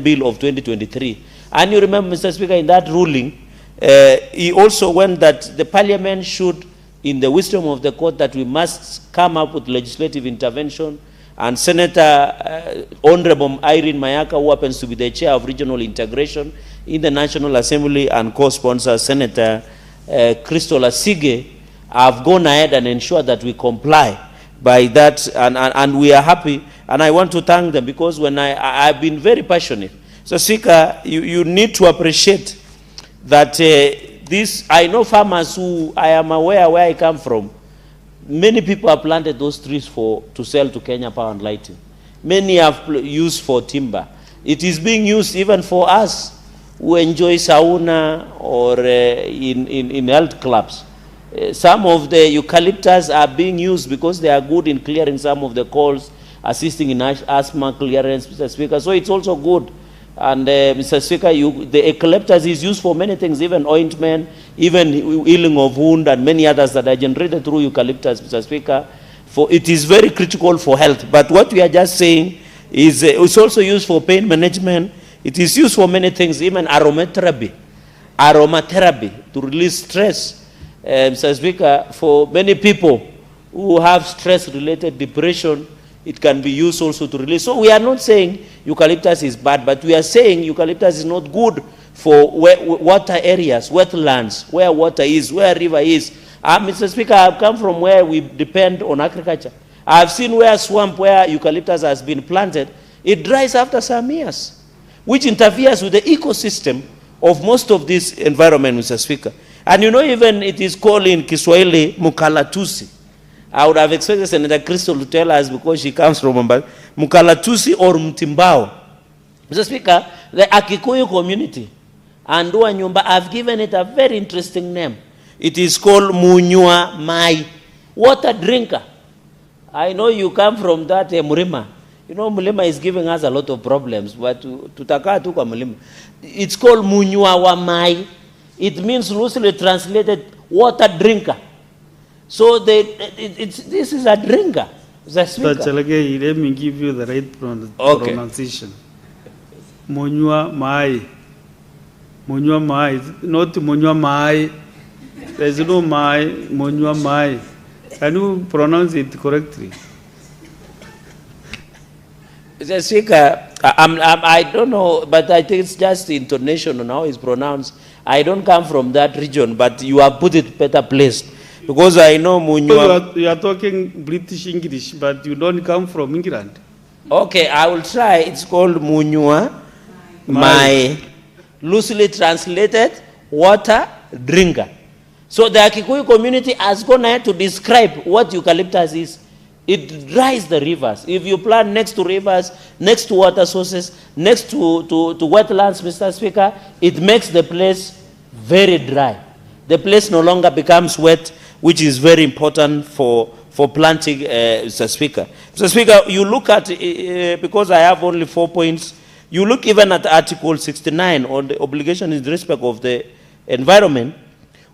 Bill of 2023. And you remember, Mr. Speaker, in that ruling, he also went that the Parliament should, in the wisdom of the court, that we must come up with legislative intervention. And Senator Honorable Irene Mayaka, who happens to be the chair of regional integration in the National Assembly, and co-sponsor Senator Crystal Asige, have gone ahead and ensured that we comply by that, and we are happy. And I want to thank them, because when I've been very passionate. So, Speaker, you need to appreciate that this, I know farmers who, I am aware where I come from, many people have planted those trees to sell to Kenya Power and Lighting. Many have used for timber. It is being used even for us who enjoy sauna or in health clubs. Some of the eucalyptus are being used because they are good in clearing some of the coals, assisting in asthma clearance, Mr. Speaker. So it's also good. And Mr. Speaker, the eucalyptus is used for many things, even ointment, even healing of wound, and many others that are generated through eucalyptus, Mr. Speaker. It is very critical for health. But what we are just saying is it's also used for pain management. It is used for many things, even aromatherapy to release stress. Mr. Speaker, for many people who have stress-related depression, it can be used also to release. So we are not saying eucalyptus is bad, but we are saying eucalyptus is not good for water areas, wetlands, where water is, where river is. Mr. Speaker, I have come from where we depend on agriculture. I have seen where swamp, where eucalyptus has been planted, it dries after some years, which interferes with the ecosystem of most of this environment, Mr. Speaker. And you know, even it is called in Kiswahili, mukalatusi. I would have expected Senator Crystal to tell us, because she comes from mukalatusi or mtimbao. Mr. Speaker, the Akikuyu community and Nyumba have given it a very interesting name. It is called Munywa Mai, water drinker. I know you come from that Murima. You know, Mulima is giving us a lot of problems, but tutakaa tu kwa Mulima. It's called Munywa wa Mai. It means loosely translated water drinker. So this is a drinker. But let me give you the right pronunciation. Munywa Mai. Munywa Mai. Not Munywa Mai. There's no Mai. Munywa Mai. Can you pronounce it correctly? Mr. Speaker, I don't know, but I think it's just the intonation on how it's pronounced. I don't come from that region, but you have put it better placed. Because I know Munywa. You are talking British English, but you don't come from England. Okay, I will try. It's called Munywa Mai. Loosely translated, water drinker. So the Akikuyu community has gone ahead to describe what eucalyptus is. It dries the rivers. If you plant next to rivers, next to water sources, next to wetlands, Mr. Speaker, it makes the place very dry. The place no longer becomes wet, which is very important for planting, Mr. Speaker. Mr. Speaker, you look at, because I have only 4 points, you look even at Article 69 on the obligation in respect of the environment.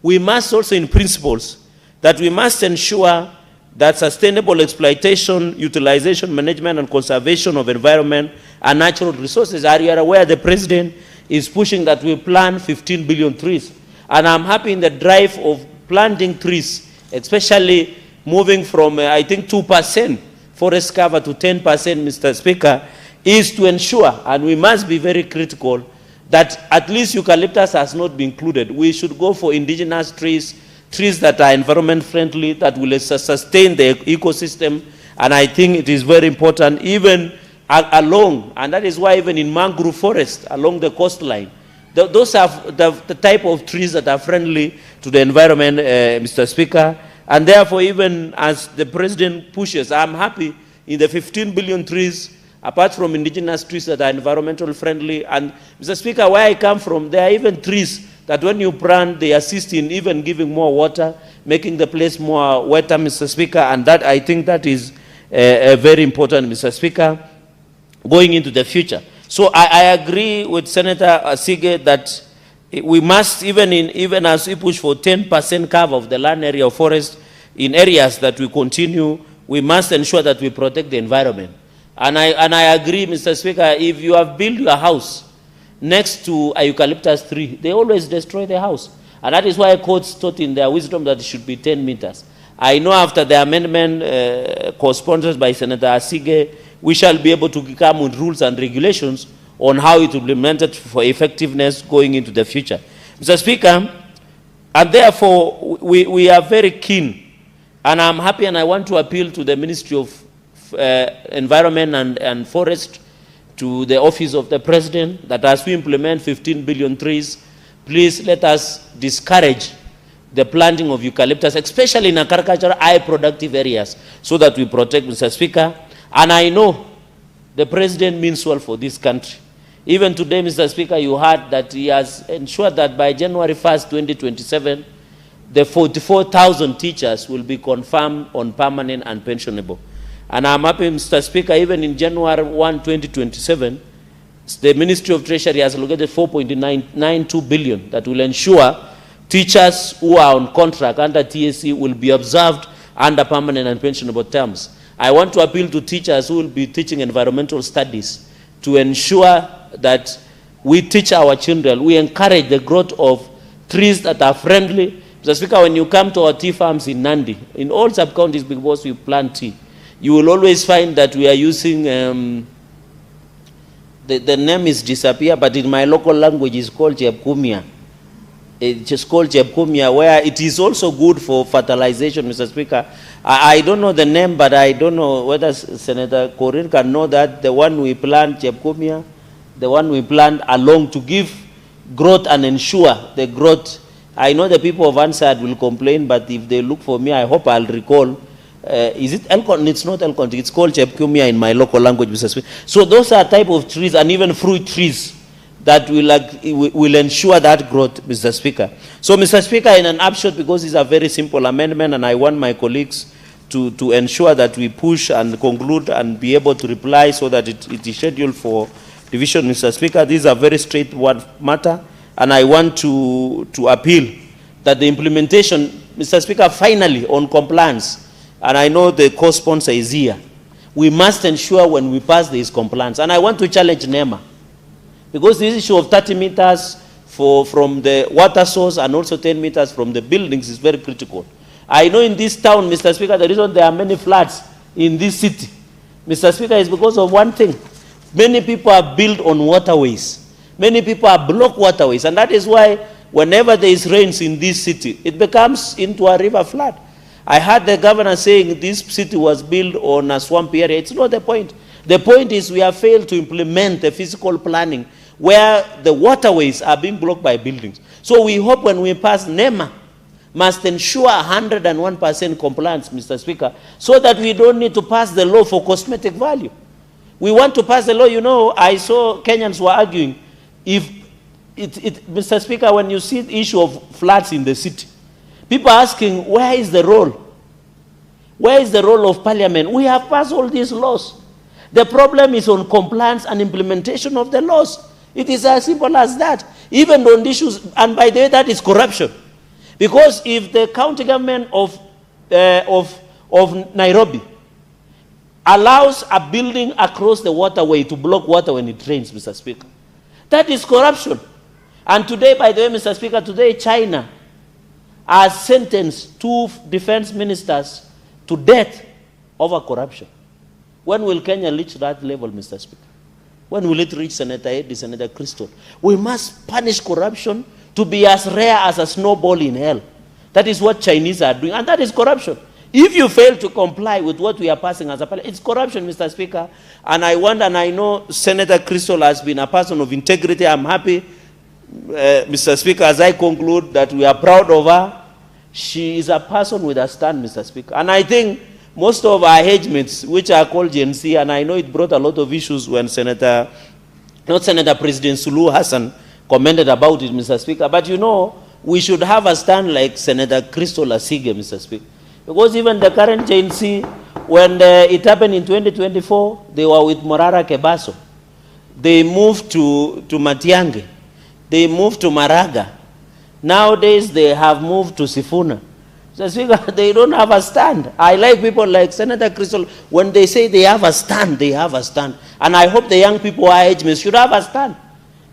We must also, in principles, that we must ensure that sustainable exploitation, utilization, management, and conservation of environment and natural resources. Are you aware the President is pushing that we plant 15 billion trees? And I'm happy in the drive of planting trees, especially moving from, I think, 2% forest cover to 10%, Mr. Speaker, is to ensure, and we must be very critical, that at least eucalyptus has not been included. We should go for indigenous trees, trees that are environment friendly, that will sustain the ecosystem. And I think it is very important, even along, and that is why even in mangrove forest, along the coastline, those are the type of trees that are friendly to the environment, Mr. Speaker. And therefore, even as the President pushes, I'm happy in the 15 billion trees, apart from indigenous trees that are environmental friendly. And Mr. Speaker, where I come from, there are even trees that when you plant, they assist in even giving more water, making the place more wetter, Mr. Speaker. And that, I think that is very important, Mr. Speaker, going into the future. So I agree with Senator Asige that we must, even as we push for 10% cover of the land area of forest in areas that we continue, we must ensure that we protect the environment. And I agree, Mr. Speaker, if you have built your house next to a eucalyptus tree, they always destroy the house. And that is why courts thought in their wisdom that it should be 10 meters. I know after the amendment co-sponsored by Senator Asige, we shall be able to come with rules and regulations on how it will be implemented for effectiveness going into the future. Mr. Speaker, and therefore we are very keen, and I'm happy, and I want to appeal to the Ministry of Environment and Forest, to the Office of the President, that as we implement 15 billion trees, please let us discourage the planting of eucalyptus, especially in agricultural high productive areas, so that we protect, Mr. Speaker. And I know the President means well for this country. Even today, Mr. Speaker, you heard that he has ensured that by January 1st, 2027, the 44,000 teachers will be confirmed on permanent and pensionable. And I'm happy, Mr. Speaker, even in January 1, 2027, the Ministry of Treasury has allocated 4.92 billion that will ensure teachers who are on contract under TSC will be observed under permanent and pensionable terms. I want to appeal to teachers who will be teaching environmental studies to ensure that we teach our children, we encourage the growth of trees that are friendly. Mr. Speaker, when you come to our tea farms in Nandi, in all sub-counties, because we plant tea, you will always find that we are using, the name is disappear, but in my local language is called Jebkumia. It's just called Jebkumia, where it is also good for fertilization, Mr. Speaker. I don't know the name, but I don't know whether Senator Korir can know that the one we plant, Jebkumia, the one we plant along to give growth and ensure the growth. I know the people of Ansad will complain, but if they look for me, I hope I'll recall. Is it Elcon? It's not Elcon. It's called Jebkumia in my local language, Mr. Speaker. So those are type of trees, and even fruit trees, that will ensure that growth, Mr. Speaker. So, Mr. Speaker, in an upshot, because it's a very simple amendment, and I want my colleagues to ensure that we push and conclude and be able to reply so that it is scheduled for division, Mr. Speaker. This is a very straightforward matter, and I want to appeal that the implementation, Mr. Speaker, finally on compliance, and I know the co-sponsor is here, we must ensure when we pass there is compliance. And I want to challenge NEMA, because this issue of 30 meters from the water source and also 10 meters from the buildings is very critical. I know in this town, Mr. Speaker, the reason there are many floods in this city, Mr. Speaker, is because of one thing. Many people are built on waterways. Many people are blocked waterways. And that is why whenever there is rains in this city, it becomes into a river flood. I heard the governor saying this city was built on a swamp area. It's not the point. The point is we have failed to implement the physical planning where the waterways are being blocked by buildings. So we hope when we pass, NEMA must ensure 101% compliance, Mr. Speaker, so that we don't need to pass the law for cosmetic value. We want to pass the law. You know, I saw Kenyans were arguing, if Mr. Speaker, when you see the issue of floods in the city, people are asking, where is the role? Where is the role of Parliament? We have passed all these laws. The problem is on compliance and implementation of the laws. It is as simple as that. Even on issues, and by the way, that is corruption. Because if the county government of Nairobi allows a building across the waterway to block water when it rains, Mr. Speaker, that is corruption. And today, by the way, Mr. Speaker, today China has sentenced 2 defense ministers to death over corruption. When will Kenya reach that level, Mr. Speaker? When will it reach Senator Eddie, Senator Crystal? We must punish corruption to be as rare as a snowball in hell. That is what Chinese are doing, and that is corruption. If you fail to comply with what we are passing as a parliament, it's corruption, Mr. Speaker. And I want, and I know Senator Crystal has been a person of integrity. I'm happy, Mr. Speaker, as I conclude, that we are proud of her. She is a person with a stand, Mr. Speaker. And I think most of our age mates, which are called Gen Z, and I know it brought a lot of issues when President Suluhu Hassan commented about it, Mr. Speaker. But you know, we should have a stand like Senator Crystal Asige, Mr. Speaker. Because even the current Gen Z, when it happened in 2024, they were with Morara Kebaso. They moved to Matiang'i. They moved to Maraga. Nowadays, they have moved to Sifuna. Mr. Speaker, they don't have a stand. I like people like Senator Crystal. When they say they have a stand, they have a stand. And I hope the young people our age should have a stand.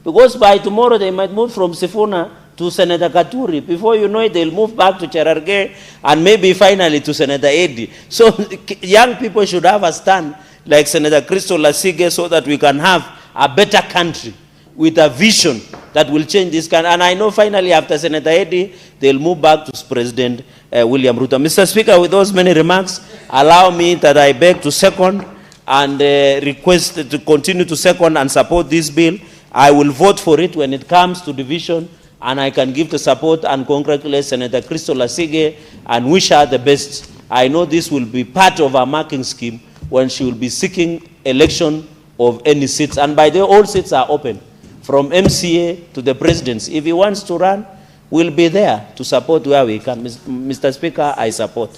Because by tomorrow they might move from Sifuna to Senator Katuri. Before you know it, they'll move back to Cherargei and maybe finally to Senator Eddy. So young people should have a stand like Senator Crystal Lasige so that we can have a better country with a vision that will change this country. And I know finally after Senator Eddy, they'll move back to President William Ruto. Mr. Speaker, with those many remarks, allow me that I beg to second and request to continue to second and support this bill. I will vote for it when it comes to division, and I can give the support and congratulate Senator Crystal Lasige and wish her the best. I know this will be part of our marking scheme when she will be seeking election of any seats. And by the way, all seats are open, from MCA to the presidency. If he wants to run, we'll be there to support where we can. Mr. Speaker, I support.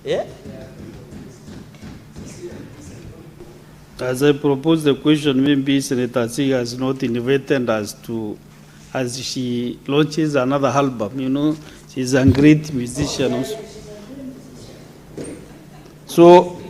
Yeah? As I propose the question, maybe Senator Siga has not invited us to, as she launches another album, you know, she's a great musician also. So